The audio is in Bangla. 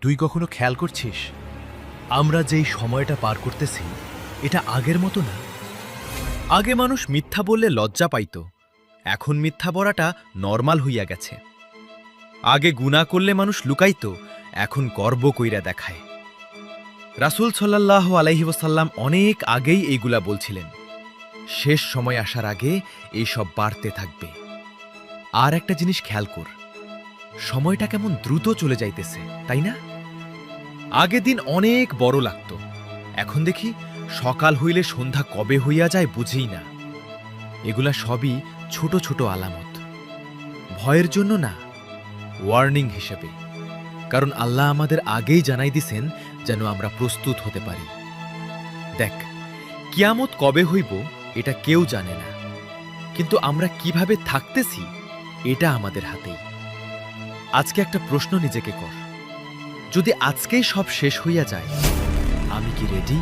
তুই কখনো খেয়াল করছিস আমরা যেই সময়টা পার করতেছি এটা আগের মতো না। আগে মানুষ মিথ্যা বললে লজ্জা পাইত, এখন মিথ্যা বলাটা নরমাল হইয়া গেছে। আগে গুনাহ করলে মানুষ লুকাইত, এখন গর্ব কইরা দেখায়। রাসূল সাল্লাল্লাহু আলাইহি ওয়াসাল্লাম অনেক আগেই এইগুলা বলছিলেন। শেষ সময় আসার আগে এইসব বাড়তে থাকবে। আর একটা জিনিস খেয়াল কর, সময়টা কেমন দ্রুত চলে যাইতেছে, তাই না? আগে দিন অনেক বড় লাগত, এখন দেখি সকাল হইলে সন্ধ্যা কবে হইয়া যায় বুঝিই না। এগুলা সবই ছোট ছোট আলামত, ভয়ের জন্য না, ওয়ার্নিং হিসেবে। কারণ আল্লাহ আমাদের আগেই জানাই দিছেন যেন আমরা প্রস্তুত হতে পারি। দেখ, কিয়ামত কবে হইব এটা কেউ জানে না, কিন্তু আমরা কিভাবে থাকতেছি এটা আমাদের হাতেই। আজকে একটা প্রশ্ন নিজেকে কর, যদি আজকেই সব শেষ হইয়া যায়, আমি কি রেডি?